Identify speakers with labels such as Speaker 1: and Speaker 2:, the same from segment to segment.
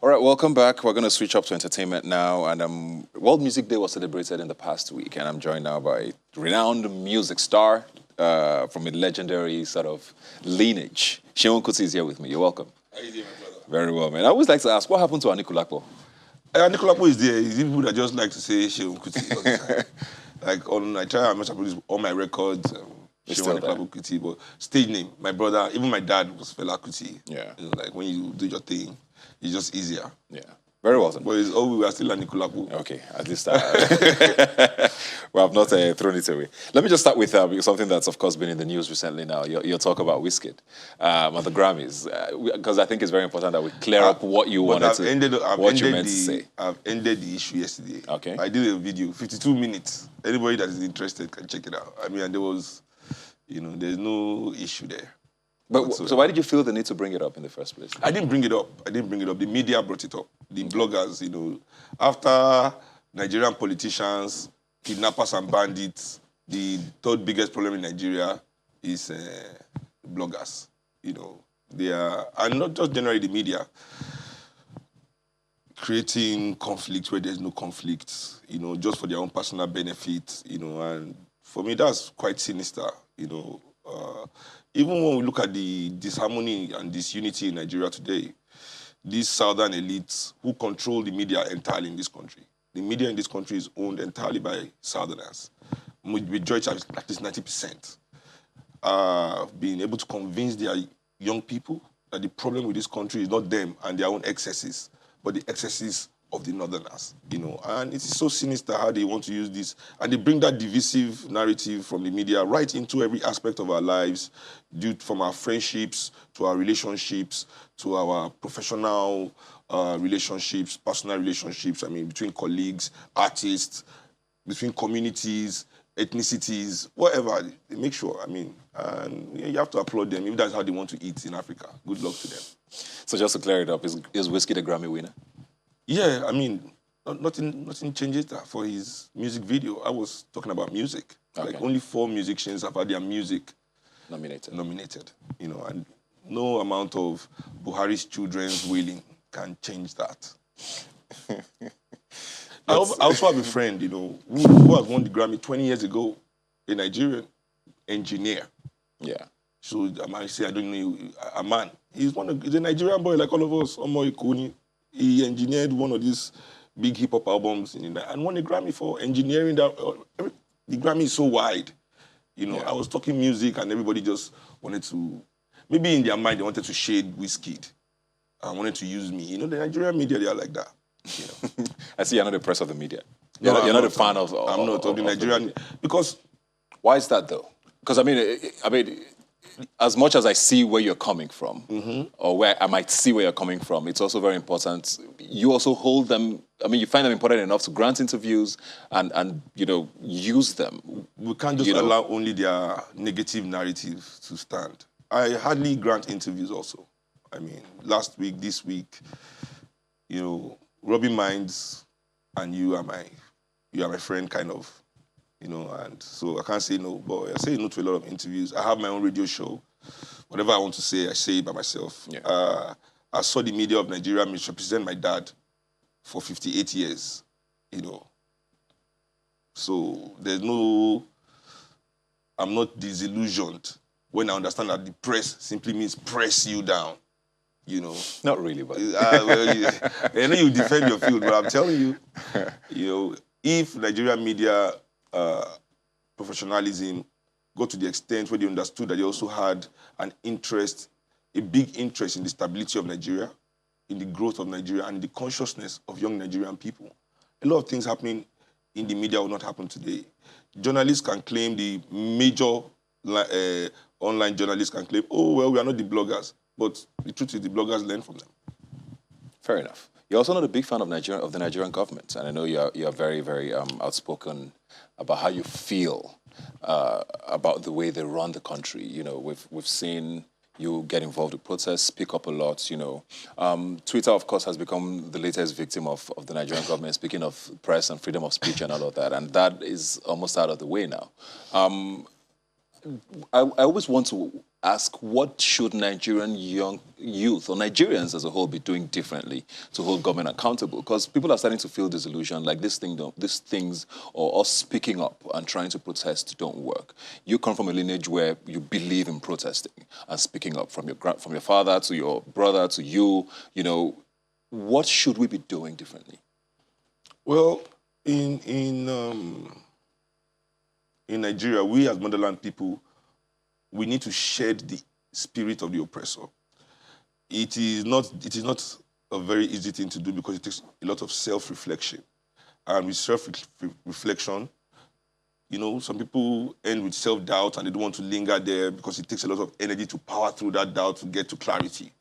Speaker 1: All right, welcome back. We're going to switch up to entertainment now. And World Music Day was celebrated in the past week, and I'm joined now by a renowned music star from a legendary sort of lineage. Seun Kuti is here with me. You're welcome.
Speaker 2: How you doing, my brother?
Speaker 1: Very well, man. I always like to ask, what happened to Anikulapo?
Speaker 2: Anikulapo is there. He's people that just like to say Seun Kuti all the time. Like I try as much to produce all my records. Seun Anikulapo Kuti, but stage name. My brother, even my dad was Fela Kuti.
Speaker 1: Yeah.
Speaker 2: You know, like when you do your thing, it's just easier.
Speaker 1: Yeah. Very well done.
Speaker 2: But it's all we are still Anikulapo.
Speaker 1: Okay, at least we have not thrown it away. Let me just start with something that's, of course, been in the news recently now. Your talk about Wizkid at the Grammys. Because I think it's very important that we clear up what you wanted to, what you meant to say.
Speaker 2: I've ended the issue yesterday.
Speaker 1: Okay.
Speaker 2: I did a video, 52 minutes. Anybody that is interested can check it out. I mean, and there was, there's no issue there.
Speaker 1: But so why did you feel the need to bring it up in the first place?
Speaker 2: I didn't bring it up. The media brought it up. The bloggers, after Nigerian politicians, kidnappers and bandits, the third biggest problem in Nigeria is bloggers. They are, and not just generally the media, creating conflict where there's no conflict, just for their own personal benefit, and for me that's quite sinister, Even when we look at the disharmony and disunity in Nigeria today, these southern elites who control the media entirely in this country. The media in this country is owned entirely by southerners. Majority, at least 90%, being able to convince their young people that the problem with this country is not them and their own excesses, but the excesses of the northerners, and it's so sinister how they want to use this, and they bring that divisive narrative from the media right into every aspect of our lives, from our friendships to our relationships to our professional relationships, personal relationships. I mean, between colleagues, artists, between communities, ethnicities, whatever. They make sure. I mean, and you have to applaud them if that's how they want to eat in Africa. Good luck to them.
Speaker 1: So just to clear it up, is Wizkid a Grammy winner?
Speaker 2: Yeah, I mean, nothing changes that for his music video. I was talking about music. Okay. Like only 4 musicians have had their music nominated. And no amount of Buhari's children's wailing can change that. I also have a friend, who has won the Grammy 20 years ago, a Nigerian engineer.
Speaker 1: Yeah.
Speaker 2: So I might say, I don't know, a man. He's a Nigerian boy like all of us, Omo Ikuni. He engineered one of these big hip-hop albums and won a Grammy for engineering that. The Grammy is so wide. Yeah. I was talking music and everybody just wanted to, maybe in their mind they wanted to shade Wizkid and wanted to use me. The Nigerian media, they are like that.
Speaker 1: I see you're not the press of the media. You're not a fan of
Speaker 2: I'm not of the Nigerian, because...
Speaker 1: Why is that though? Because I mean, as much as I see where you're coming from, or where I might see where you're coming from, it's also very important. You also hold them, you find them important enough to grant interviews and use them.
Speaker 2: We can't just allow only their negative narrative to stand. I hardly grant interviews also. I mean, last week, this week, Robbie Minds and you are my friend kind of. And so I can't say no, but I say no to a lot of interviews. I have my own radio show. Whatever I want to say, I say it by myself. Yeah. I saw the media of Nigeria misrepresent my dad for 58 years, So I'm not disillusioned when I understand that the press simply means press you down,
Speaker 1: Not really, but...
Speaker 2: I know you defend your field, but I'm telling you, if Nigerian media... professionalism got to the extent where they understood that they also had a big interest in the stability of Nigeria, in the growth of Nigeria, and in the consciousness of young Nigerian people. A lot of things happening in the media will not happen today. Journalists can claim, the major online journalists can claim, oh, well, we are not the bloggers. But the truth is the bloggers learn from them.
Speaker 1: Fair enough. You're also not a big fan of the Nigerian government, and I know you're very, very outspoken about how you feel about the way they run the country. We've seen you get involved with protests, speak up a lot. Twitter, of course, has become the latest victim of the Nigerian government. Speaking of press and freedom of speech and all of that, and that is almost out of the way now. I always want to ask, what should Nigerian young youth or Nigerians as a whole be doing differently to hold government accountable? Because people are starting to feel disillusioned, like these things, or us speaking up and trying to protest don't work. You come from a lineage where you believe in protesting and speaking up, from your father to your brother to you. You know, what should we be doing differently?
Speaker 2: Well, in Nigeria, we as motherland people, we need to shed the spirit of the oppressor. It is not a very easy thing to do because it takes a lot of self-reflection. And with self-reflection, you know, some people end with self-doubt and they don't want to linger there because it takes a lot of energy to power through that doubt to get to clarity.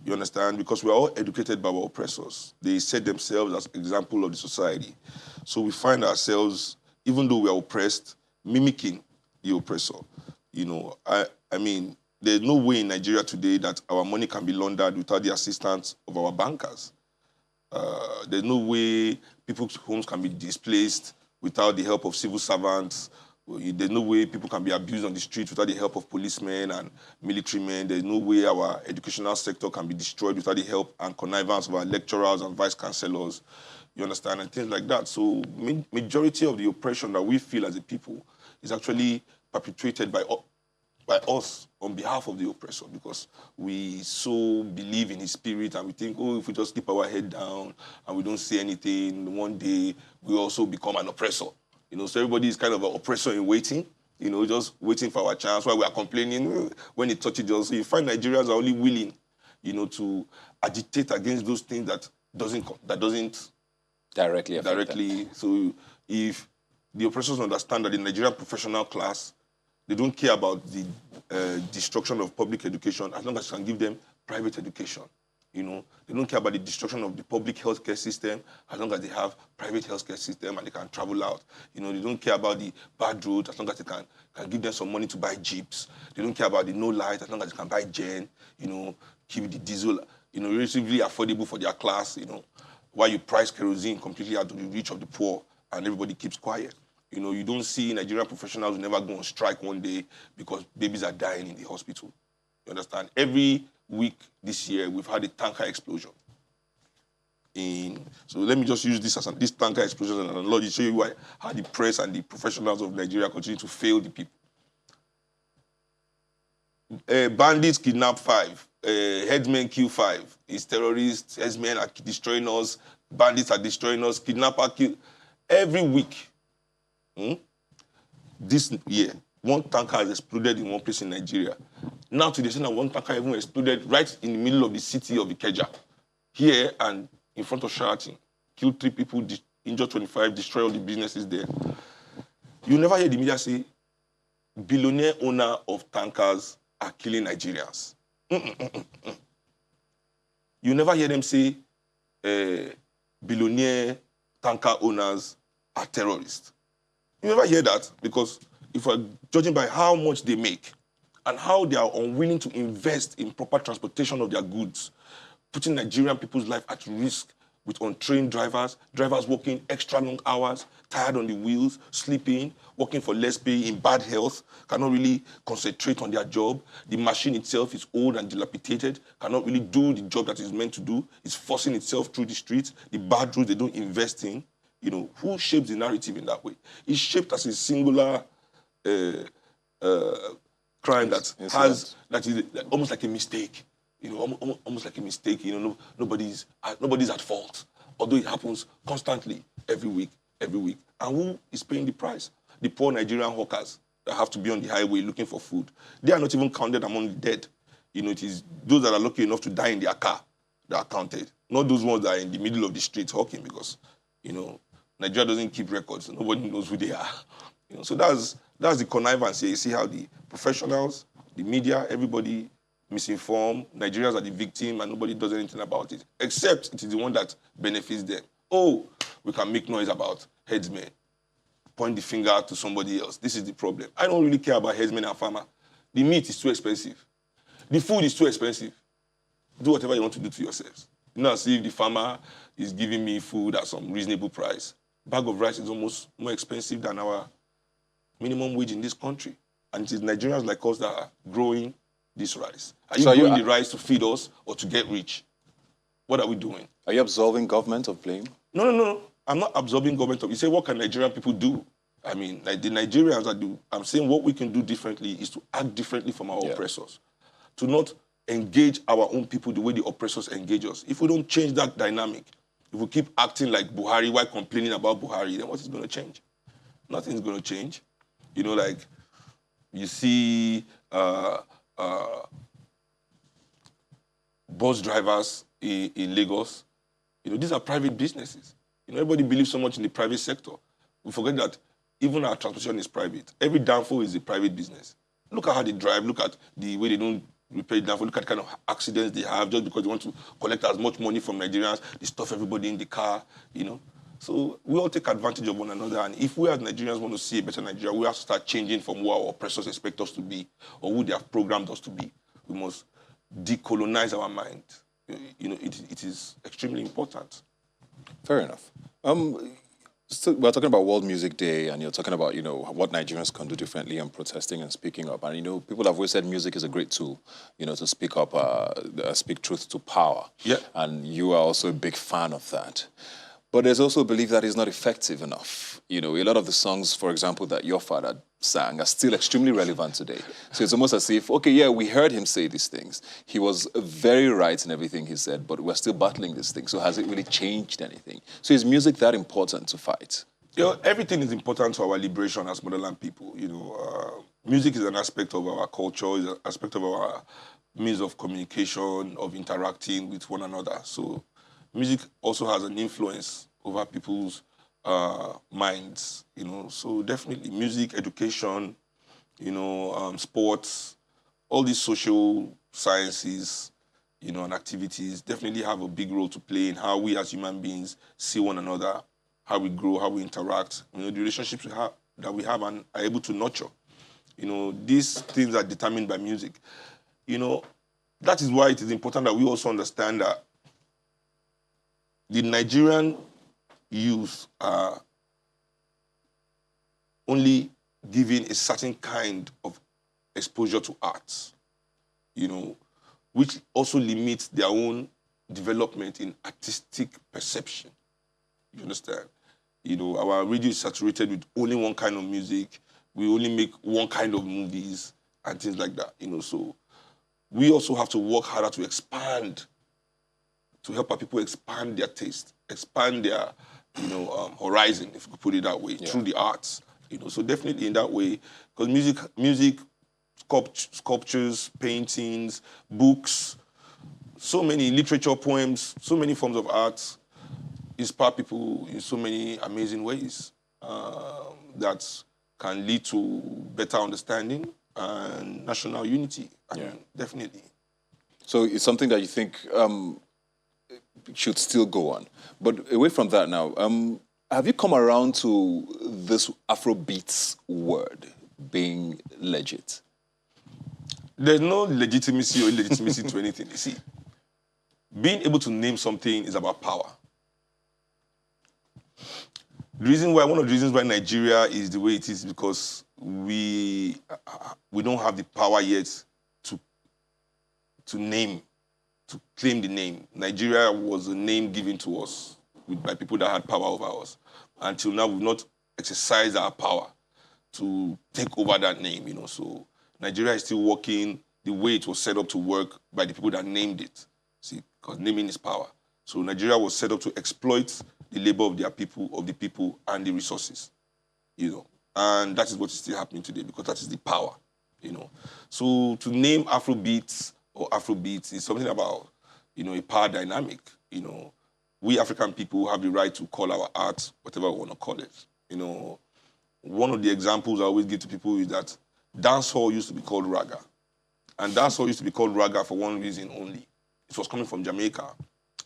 Speaker 2: You understand? Because we're all educated by our oppressors. They set themselves as example of the society. So we find ourselves, even though we are oppressed, mimicking the oppressor. You know, I mean, there's no way in Nigeria today that our money can be laundered without the assistance of our bankers. There's no way people's homes can be displaced without the help of civil servants. There's no way people can be abused on the street without the help of policemen and military men. There's no way our educational sector can be destroyed without the help and connivance of our lecturers and vice chancellors. You understand? And things like that. So majority of the oppression that we feel as a people is actually perpetrated by us on behalf of the oppressor, because we so believe in his spirit and we think, oh, if we just keep our head down and we don't say anything, one day we also become an oppressor. You know, so everybody is kind of an oppressor in waiting, you know, just waiting for our chance while we are complaining when it touches us. So you find Nigerians are only willing, you know, to agitate against those things that doesn't
Speaker 1: Directly affect them.
Speaker 2: So if the oppressors understand that the Nigerian professional class, they don't care about the destruction of public education as long as you can give them private education. You know, they don't care about the destruction of the public healthcare system as long as they have private healthcare system and they can travel out. You know, they don't care about the bad road as long as they can give them some money to buy jeeps. They don't care about the no light as long as they can buy gen, you know, keep the diesel, you know, relatively affordable for their class, you know, while you price kerosene completely out of the reach of the poor and everybody keeps quiet. You know, you don't see Nigerian professionals who never go on strike one day because babies are dying in the hospital. You understand? Every week this year, we've had a tanker explosion. So let me just use this tanker explosion as an analogy to show you how the press and the professionals of Nigeria continue to fail the people. Bandits kidnap 5. Headsmen kill 5. It's terrorists. Headsmen are destroying us. Bandits are destroying us. Kidnapper kill. Every week. This year, one tanker has exploded in one place in Nigeria. Now to the extent that one tanker even exploded right in the middle of the city of Ikeja, here and in front of Sheraton. Killed 3 people, injured 25, destroyed all the businesses there. You never hear the media say, billionaire owner of tankers are killing Nigerians. You never hear them say, billionaire tanker owners are terrorists. You never hear that, because if we're judging by how much they make and how they are unwilling to invest in proper transportation of their goods, putting Nigerian people's life at risk with untrained drivers working extra long hours, tired on the wheels, sleeping, working for less pay, in bad health, cannot really concentrate on their job. The machine itself is old and dilapidated, cannot really do the job that it's meant to do. It's forcing itself through the streets. The bad roads they don't invest in. You know, who shapes the narrative in that way? It's shaped as a singular crime that is almost like a mistake. You know, almost like a mistake. You know, nobody's at fault. Although it happens constantly, every week. And who is paying the price? The poor Nigerian hawkers that have to be on the highway looking for food. They are not even counted among the dead. You know, it is those that are lucky enough to die in their car that are counted. Not those ones that are in the middle of the street hawking, because, you know, Nigeria doesn't keep records. So nobody knows who they are. You know, so that's the connivance here. You see how the professionals, the media, everybody misinformed. Nigerians are the victim and nobody does anything about it, except it is the one that benefits them. Oh, we can make noise about headsmen. Point the finger to somebody else. This is the problem. I don't really care about headsmen and farmer. The meat is too expensive. The food is too expensive. Do whatever you want to do to yourselves. You know, as if the farmer is giving me food at some reasonable price. Bag of rice is almost more expensive than our minimum wage in this country. And it is Nigerians like us that are growing this rice? Are you
Speaker 1: So
Speaker 2: growing the rice to feed us or to get rich? What are we doing?
Speaker 1: Are you absolving government of blame?
Speaker 2: No. I'm not absorbing government. You say, what can Nigerian people do? I mean, like the Nigerians that do, I'm saying what we can do differently is to act differently from our oppressors. To not engage our own people the way the oppressors engage us. If we don't change that dynamic, if we keep acting like Buhari while complaining about Buhari, then what is going to change? Nothing's going to change. You know, like you see bus drivers in Lagos. You know, these are private businesses. You know, everybody believes so much in the private sector. We forget that even our transportation is private. Every downfall is a private business. Look at how they drive. Look at the way they don't repair the downfall. Look at the kind of accidents they have just because they want to collect as much money from Nigerians. They stuff everybody in the car, you know. So we all take advantage of one another. And if we as Nigerians want to see a better Nigeria, we have to start changing from who our oppressors expect us to be or who they have programmed us to be. We must decolonize our mind. You know, it is extremely important.
Speaker 1: Fair enough. So we're talking about World Music Day, and you're talking about, you know, what Nigerians can do differently and protesting and speaking up. And, you know, people have always said music is a great tool, you know, to speak up, speak truth to power.
Speaker 2: Yeah.
Speaker 1: And you are also a big fan of that. But there's also a belief that it's not effective enough. You know, a lot of the songs, for example, that your father sang are still extremely relevant today. So it's almost as if, okay, yeah, we heard him say these things. He was very right in everything he said, but we're still battling this thing. So has it really changed anything? So is music that important to fight?
Speaker 2: You know, everything is important to our liberation as motherland people. You know, music is an aspect of our culture, is an aspect of our means of communication, of interacting with one another. So music also has an influence over people's minds, you know. So definitely music, education, you know, sports, all these social sciences, you know, and activities definitely have a big role to play in how we as human beings see one another, how we grow, how we interact, you know, the relationships that we have and are able to nurture. You know, these things are determined by music. You know, that is why it is important that we also understand that the Nigerian youth are only given a certain kind of exposure to arts, you know, which also limits their own development in artistic perception. You understand? You know, our radio is saturated with only one kind of music. We only make one kind of movies and things like that, you know. So we also have to work harder to expand, to help our people expand their taste, expand their, you know, horizon, if you could put it that way, through the arts. You know, so definitely in that way, because music, sculptures, paintings, books, so many literature, poems, so many forms of art inspire people in so many amazing ways that can lead to better understanding and national unity. I mean, definitely.
Speaker 1: So it's something that you think should still go on. But away from that now, have you come around to this Afrobeats word being legit?
Speaker 2: There's no legitimacy or illegitimacy to anything. You see, being able to name something is about power. One of the reasons why Nigeria is the way it is because we don't have the power yet to name, to claim the name. Nigeria was a name given to us by people that had power over us. Until now, we've not exercised our power to take over that name, you know. So Nigeria is still working the way it was set up to work by the people that named it. See, because naming is power. So Nigeria was set up to exploit the labor of the people and the resources, you know. And that is what is still happening today because that is the power, you know. So to name Afrobeats or Afrobeats is something about, you know, a power dynamic, you know. We African people have the right to call our art whatever we want to call it, you know. One of the examples I always give to people is that dancehall used to be called raga. And dancehall used to be called raga for one reason only. It was coming from Jamaica.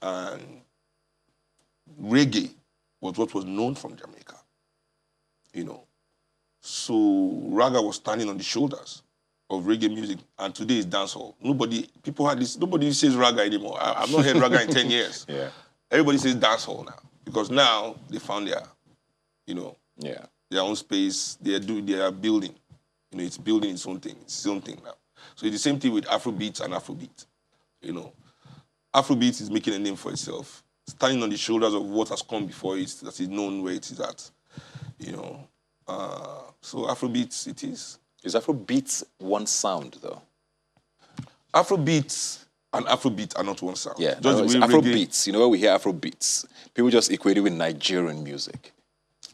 Speaker 2: And reggae was what was known from Jamaica, you know. So raga was standing on the shoulders of reggae music, and today is dancehall. Nobody says raga anymore. I've not heard raga in 10 years.
Speaker 1: Yeah.
Speaker 2: Everybody says dancehall now, because now they found their, you know, their own space. They are building. You know, it's building its own thing. It's its own thing now. So it's the same thing with Afrobeats and Afrobeat. You know, Afrobeat is making a name for itself, standing on the shoulders of what has come before it, that is known where it is at. You know, so Afrobeats it is.
Speaker 1: Is Afrobeats one sound, though?
Speaker 2: Afrobeats and Afrobeat are not one sound.
Speaker 1: Yeah,
Speaker 2: just
Speaker 1: no, it's
Speaker 2: the way reggae.
Speaker 1: Afrobeats. You know, when we hear Afrobeats, people just equate it with Nigerian music.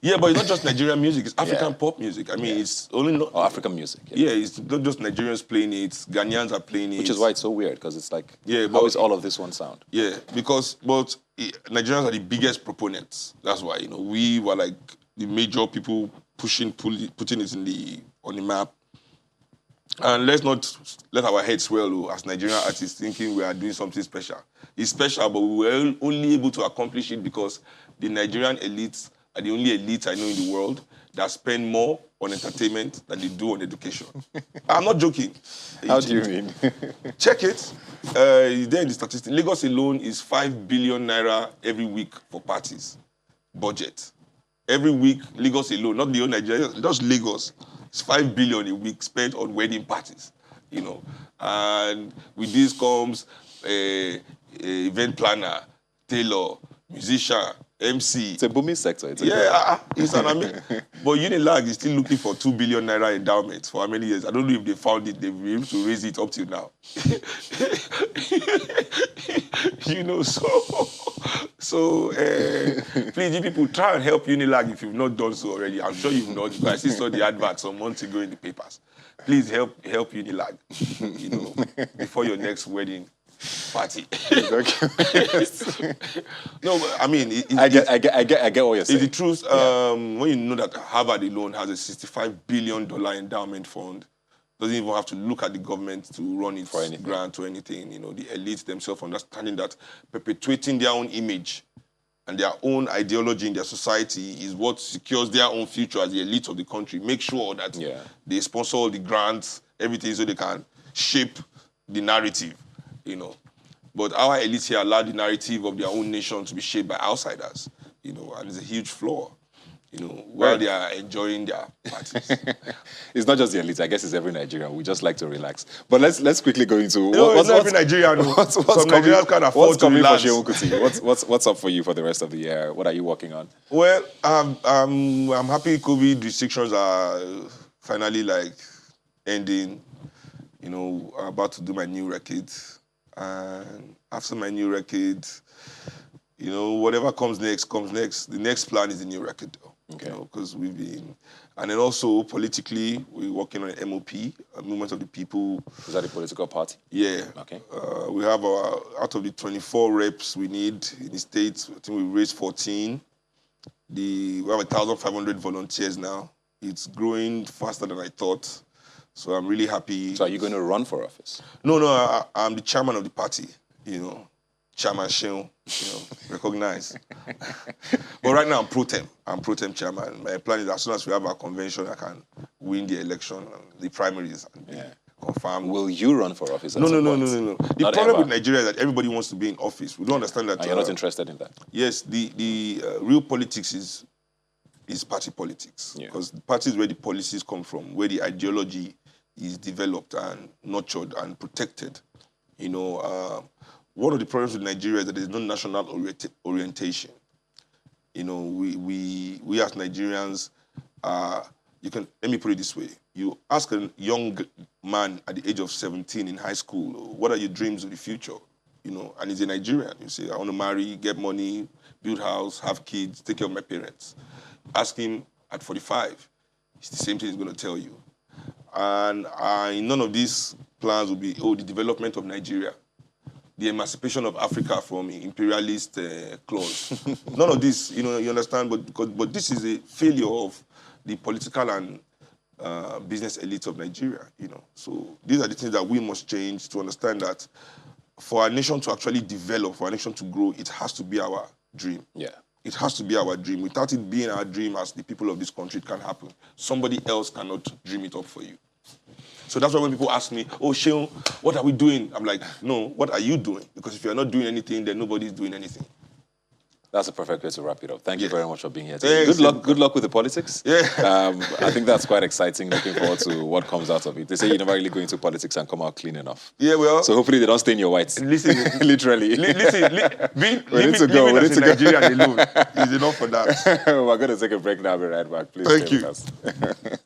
Speaker 2: Yeah, but it's not just Nigerian music. It's African pop music. I mean, it's only not...
Speaker 1: Or African music.
Speaker 2: Yeah, it's not just Nigerians playing it. Ghanaians are playing it.
Speaker 1: Which is why it's so weird, because it's like,
Speaker 2: Yeah,
Speaker 1: how
Speaker 2: but-
Speaker 1: is all of this one sound?
Speaker 2: Yeah, because Nigerians are the biggest proponents. That's why, you know, we were like the major people putting it on the map. And let's not let our heads swell as Nigerian artists thinking we are doing something special. It's special, but we were only able to accomplish it because the Nigerian elites are the only elites I know in the world that spend more on entertainment than they do on education. I'm not joking.
Speaker 1: How do you mean?
Speaker 2: Check it. There in the statistics. Lagos alone is 5 billion naira every week for parties. Budget. Every week, Lagos alone, not the whole Nigeria, just Lagos. It's 5 billion a week spent on wedding parties, you know. And with this comes a event planner, tailor, musician, MC.
Speaker 1: It's a booming sector. It's a
Speaker 2: It's an amazing. But Unilag is still looking for 2 billion naira endowment for how many years? I don't know if they found it. They've been able to raise it up till now. You know, so please, you people, try and help Unilag if you've not done so already. I'm sure you've not, because I still saw the advert some months ago in the papers. Please help Unilag, you know, before your next wedding party. No, but I mean,
Speaker 1: I get what you're saying.
Speaker 2: it's the truth. When you know that Harvard alone has a $65 billion endowment fund, doesn't even have to look at the government to run its
Speaker 1: For anything.
Speaker 2: grant or anything. You know, the elites themselves understanding that perpetuating their own image and their own ideology in their society is what secures their own future as the elite of the country. Make sure that they sponsor all the grants, everything, so they can shape the narrative, you know. But our elites here allow the narrative of their own nation to be shaped by outsiders, you know, and it's a huge flaw, you know, while they are enjoying their parties.
Speaker 1: It's not just the elites. I guess it's every Nigerian. We just like to relax. But let's quickly go into
Speaker 2: It's not every Nigerian.
Speaker 1: What's
Speaker 2: Some
Speaker 1: coming,
Speaker 2: Nigerians can't afford
Speaker 1: what's
Speaker 2: to
Speaker 1: coming
Speaker 2: relax.
Speaker 1: for Seun Kuti? What's up for you for the rest of the year? What are you working on?
Speaker 2: Well, I'm happy COVID restrictions are finally like ending. You know, I'm about to do my new record. And after my new record, you know, whatever comes next, comes next. The next plan is the new record, though.
Speaker 1: Okay.
Speaker 2: You know, because we've been... And then also, politically, we're working on an MOP, a Movement of the People.
Speaker 1: Is that a political party?
Speaker 2: Yeah.
Speaker 1: Okay.
Speaker 2: We have out of the 24 reps we need in the States, I think we raised 14. We have 1,500 volunteers now. It's growing faster than I thought. So I'm really happy.
Speaker 1: So are you going to run for office?
Speaker 2: No, I'm the chairman of the party, you know. Chairman Seun, you know, recognize. But right now I'm pro tem chairman. My plan is as soon as we have our convention, I can win the election, the primaries, and be confirmed.
Speaker 1: Will you run for office?
Speaker 2: No. The
Speaker 1: Not
Speaker 2: problem
Speaker 1: ever.
Speaker 2: with Nigeria is that everybody wants to be in office. We don't understand that.
Speaker 1: And you're not interested in that?
Speaker 2: Yes, the real politics is party politics. Because the party is where the policies come from, where the ideology is developed and nurtured and protected. You know, one of the problems with Nigeria is that there's no national orientation. You know, we as Nigerians, let me put it this way. You ask a young man at the age of 17 in high school, what are your dreams of the future? You know, and he's a Nigerian. You say, I want to marry, get money, build house, have kids, take care of my parents. Ask him at 45, it's the same thing he's going to tell you. And none of these plans will be, the development of Nigeria, the emancipation of Africa from imperialist clones. None of this, you know, you understand, but this is a failure of the political and business elites of Nigeria, you know. So these are the things that we must change to understand that for our nation to actually develop, for our nation to grow, it has to be our dream.
Speaker 1: Yeah.
Speaker 2: It has to be our dream. Without it being our dream as the people of this country, it can't happen. Somebody else cannot dream it up for you. So that's why when people ask me, oh, Seun, what are we doing? I'm like, no, what are you doing? Because if you're not doing anything, then nobody's doing anything.
Speaker 1: That's a perfect way to wrap it up. Thank you
Speaker 2: Yeah.
Speaker 1: very much for being here today.
Speaker 2: Thanks.
Speaker 1: Good luck with the politics.
Speaker 2: Yeah.
Speaker 1: I think that's quite exciting. Looking forward to what comes out of it. They say you never really go into politics and come out clean enough.
Speaker 2: Yeah, well.
Speaker 1: So hopefully they don't stain your whites.
Speaker 2: Listen,
Speaker 1: Literally.
Speaker 2: living
Speaker 1: to go. We
Speaker 2: as
Speaker 1: need
Speaker 2: a
Speaker 1: to go.
Speaker 2: Nigerian alone is enough for that.
Speaker 1: We're going to take a break now. I'll be right back. Please
Speaker 2: Thank
Speaker 1: stay
Speaker 2: you.
Speaker 1: with us.